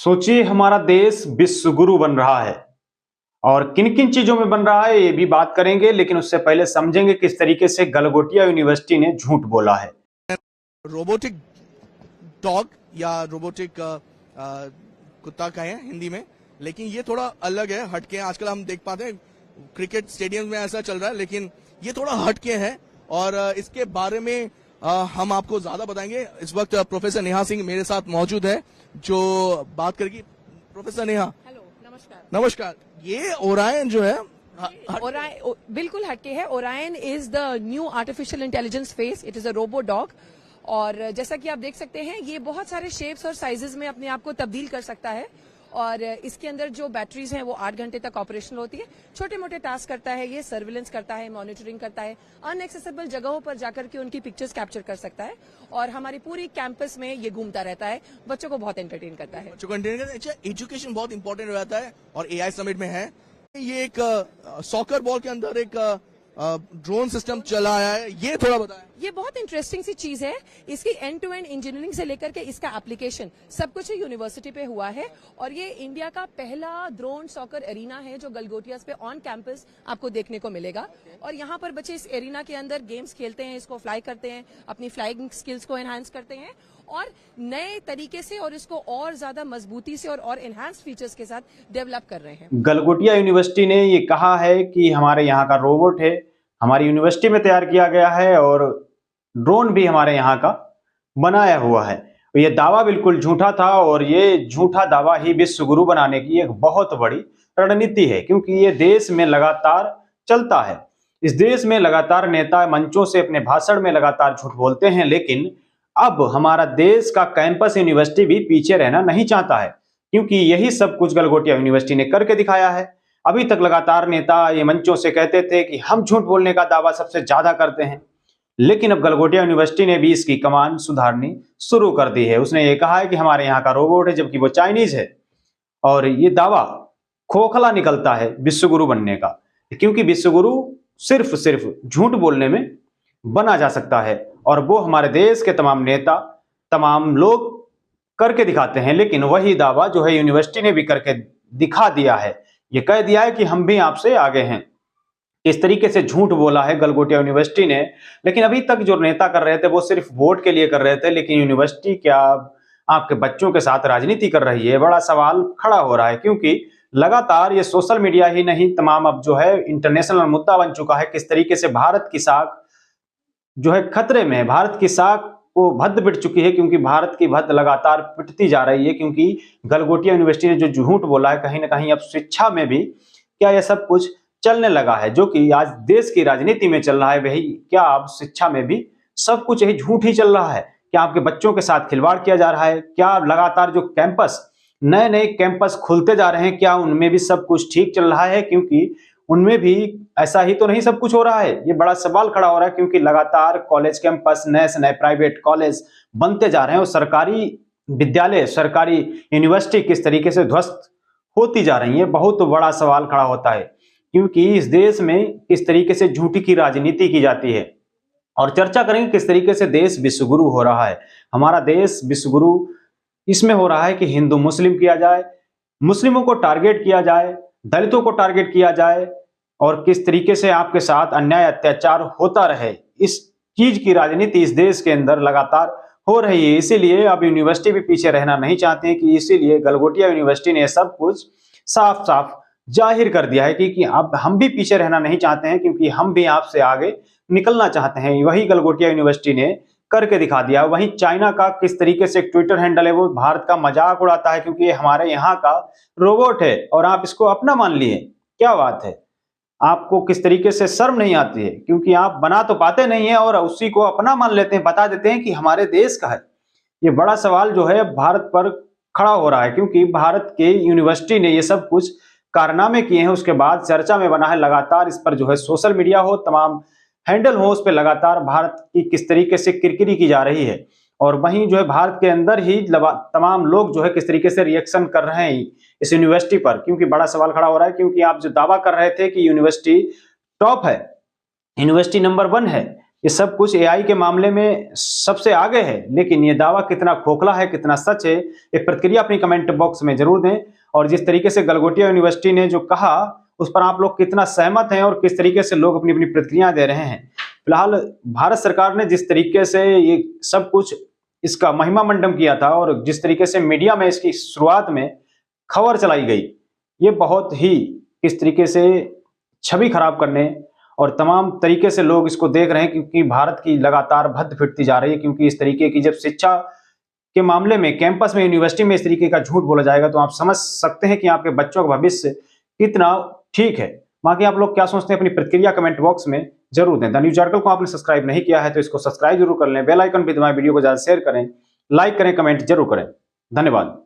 सोचिए हमारा देश विश्व गुरु बन रहा है और किन किन चीजों में बन रहा है ये भी बात करेंगे, लेकिन उससे पहले समझेंगे किस तरीके से गलगोटिया यूनिवर्सिटी ने झूठ बोला है। रोबोटिक डॉग या रोबोटिक कुत्ता कहें हिंदी में, लेकिन ये थोड़ा अलग है, हटके। आजकल हम देख पाते हैं क्रिकेट स्टेडियम में ऐसा चल रहा है, लेकिन ये थोड़ा हटके है और इसके बारे में हम आपको ज्यादा बताएंगे। इस वक्त प्रोफेसर नेहा सिंह मेरे साथ मौजूद है जो बात करेगी। प्रोफेसर नेहा, हेलो, नमस्कार। नमस्कार। ये ओरायन जो है बिल्कुल हटके है। Orion is the new artificial intelligence face. It is a robo dog और जैसा कि आप देख सकते हैं ये बहुत सारे शेप्स और साइजेस में अपने आप को तब्दील कर सकता है और इसके अंदर जो बैटरीज हैं वो 8 घंटे तक ऑपरेशनल होती है। छोटे मोटे टास्क करता है, ये सर्विलेंस करता है, मॉनिटरिंग करता है, अनएक्सेसिबल जगहों पर जाकर के उनकी पिक्चर्स कैप्चर कर सकता है और हमारी पूरी कैंपस में ये घूमता रहता है। बच्चों को बहुत एंटरटेन करता है। बच्चों को एंटरटेन करता है। अच्छा, एजुकेशन बहुत इंपॉर्टेंट रहता है और एआई समिट में है। ये एक सॉकर बॉल के अंदर एक ड्रोन सिस्टम चलाया है, ये थोड़ा बताएं। ये बहुत इंटरेस्टिंग सी चीज है। इसकी एंड टू एंड इंजीनियरिंग से लेकर के इसका एप्लीकेशन सब कुछ यूनिवर्सिटी पे हुआ है और ये इंडिया का पहला ड्रोन सॉकर एरिना है जो गलगोटियास पे ऑन कैंपस आपको देखने को मिलेगा। और यहाँ पर बच्चे इस एरिना के अंदर गेम्स खेलते हैं, इसको फ्लाई करते हैं, अपनी फ्लाइंग स्किल्स को एनहांस करते हैं और नए तरीके से और इसको और ज्यादा मजबूती से और एनहांस फीचर्स के साथ डेवलप कर रहे हैं। गलगोटिया यूनिवर्सिटी ने ये कहा है कि हमारे यहाँ का रोबोट है, हमारी यूनिवर्सिटी में तैयार किया गया है और ड्रोन भी हमारे यहाँ का बनाया हुआ है। ये दावा बिल्कुल झूठा था और ये झूठा दावा ही विश्व गुरु बनाने की एक बहुत बड़ी रणनीति है, क्योंकि ये देश में लगातार चलता है। इस देश में लगातार नेता मंचों से अपने भाषण में लगातार झूठ बोलते हैं, लेकिन अब हमारा देश का कैंपस यूनिवर्सिटी भी पीछे रहना नहीं चाहता है, क्योंकि यही सब कुछ गलगोटिया यूनिवर्सिटी ने करके दिखाया है। अभी तक लगातार नेता ये मंचों से कहते थे कि हम झूठ बोलने का दावा सबसे ज्यादा करते हैं, लेकिन अब गलगोटिया यूनिवर्सिटी ने भी इसकी कमान सुधारनी शुरू कर दी है। उसने ये कहा है कि हमारे यहाँ का रोबोट है, जबकि वो चाइनीज है और ये दावा खोखला निकलता है विश्व गुरु बनने का, क्योंकि विश्व गुरु सिर्फ झूठ बोलने में बना जा सकता है और वो हमारे देश के तमाम नेता, तमाम लोग करके दिखाते हैं। लेकिन वही दावा जो है यूनिवर्सिटी ने भी करके दिखा दिया है। ये कह दिया है कि हम भी आपसे आगे हैं। इस तरीके से झूठ बोला है गलगोटिया यूनिवर्सिटी ने। लेकिन अभी तक जो नेता कर रहे थे वो सिर्फ वोट के लिए कर रहे थे, लेकिन यूनिवर्सिटी क्या आपके बच्चों के साथ राजनीति कर रही है? बड़ा सवाल खड़ा हो रहा है, क्योंकि लगातार ये सोशल मीडिया ही नहीं, तमाम अब जो है इंटरनेशनल मुद्दा बन चुका है किस तरीके से भारत की साख जो है खतरे में है। भारत की साख को भद्द पिट चुकी है, क्योंकि भारत की भद्द लगातार पिटती जा रही है, क्योंकि गलगोटिया यूनिवर्सिटी ने जो झूठ बोला है, कहीं ना कहीं अब शिक्षा में भी क्या यह सब कुछ चलने लगा है, जो कि आज देश की राजनीति में चल रहा है, वही क्या अब शिक्षा में भी सब कुछ यही झूठ ही चल रहा है? क्या आपके बच्चों के साथ खिलवाड़ किया जा रहा है? क्या लगातार जो कैंपस नए नए कैंपस खुलते जा रहे हैं, क्या उनमें भी सब कुछ ठीक चल रहा है? क्योंकि उनमें भी ऐसा ही तो नहीं सब कुछ हो रहा है। ये बड़ा सवाल खड़ा हो रहा है, क्योंकि लगातार कॉलेज कैंपस नए से नए प्राइवेट कॉलेज बनते जा रहे हैं और सरकारी विद्यालय, सरकारी यूनिवर्सिटी किस तरीके से ध्वस्त होती जा रही है। बहुत बड़ा सवाल खड़ा होता है, क्योंकि इस देश में किस तरीके से झूठी की राजनीति की जाती है। और चर्चा करेंगे किस तरीके से देश विश्वगुरु हो रहा है। हमारा देश विश्वगुरु इसमें हो रहा है कि हिंदू मुस्लिम किया जाए, मुस्लिमों को टारगेट किया जाए, दलितों को टारगेट किया जाए और किस तरीके से आपके साथ अन्याय अत्याचार होता रहे। इस चीज की राजनीति इस देश के अंदर लगातार हो रही है। इसीलिए अब यूनिवर्सिटी भी पीछे रहना नहीं चाहते हैं, कि इसीलिए गलगोटिया यूनिवर्सिटी ने सब कुछ साफ साफ जाहिर कर दिया है कि अब हम भी पीछे रहना नहीं चाहते हैं, क्योंकि हम भी आपसे आगे निकलना चाहते हैं। वही गलगोटिया यूनिवर्सिटी ने करके दिखा दिया। वहीं चाइना का किस तरीके से एक ट्विटर हैंडल है, वो भारत का मजाक उड़ाता है, क्योंकि ये हमारे यहाँ का रोबोट है और आप इसको अपना मान लिए। क्या बात है? आपको किस तरीके से शर्म नहीं आती है? क्योंकि आप बना तो पाते नहीं है और उसी को अपना मान लेते हैं, बता देते हैं कि हमारे देश का है। ये बड़ा सवाल जो है भारत पर खड़ा हो रहा है, क्योंकि भारत के यूनिवर्सिटी ने ये सब कुछ कारनामे किए हैं, उसके बाद चर्चा में बना है। लगातार इस पर जो है सोशल मीडिया हो, तमाम हैंडल हो, उस पर लगातार भारत की किस तरीके से किरकिरी की जा रही है। और वहीं जो है भारत के अंदर ही तमाम लोग जो है किस तरीके से रिएक्शन कर रहे हैं इस यूनिवर्सिटी पर, क्योंकि बड़ा सवाल खड़ा हो रहा है। क्योंकि आप जो दावा कर रहे थे कि यूनिवर्सिटी टॉप है, यूनिवर्सिटी नंबर 1 है, ये सब कुछ एआई के मामले में सबसे आगे है, लेकिन ये दावा कितना खोखला है, कितना सच है, एक प्रतिक्रिया अपनी कमेंट बॉक्स में जरूर दें। और जिस तरीके से गलगोटिया यूनिवर्सिटी ने जो कहा उस पर आप लोग कितना सहमत हैं और किस तरीके से लोग अपनी अपनी प्रतिक्रिया दे रहे हैं। फिलहाल भारत सरकार ने जिस तरीके से ये सब कुछ इसका महिमा मंडन किया था और जिस तरीके से मीडिया में इसकी शुरुआत में खबर चलाई गई, ये बहुत ही किस तरीके से छवि खराब करने और तमाम तरीके से लोग इसको देख रहे हैं, क्योंकि भारत की लगातार भद्द फिरती जा रही है। क्योंकि इस तरीके की जब शिक्षा के मामले में कैंपस में, यूनिवर्सिटी में इस तरीके का झूठ बोला जाएगा तो आप समझ सकते हैं कि आपके बच्चों का भविष्य कितना ठीक है। बाकी आप लोग क्या सोचते हैं, अपनी प्रतिक्रिया कमेंट बॉक्स में जरूर दें। द न्यूज आर्टिकल को आपने सब्सक्राइब नहीं किया है तो इसको सब्सक्राइब जरूर कर लें, बेल आइकन भी दबाएं, वीडियो को ज्यादा शेयर करें, लाइक करें, कमेंट जरूर करें। धन्यवाद।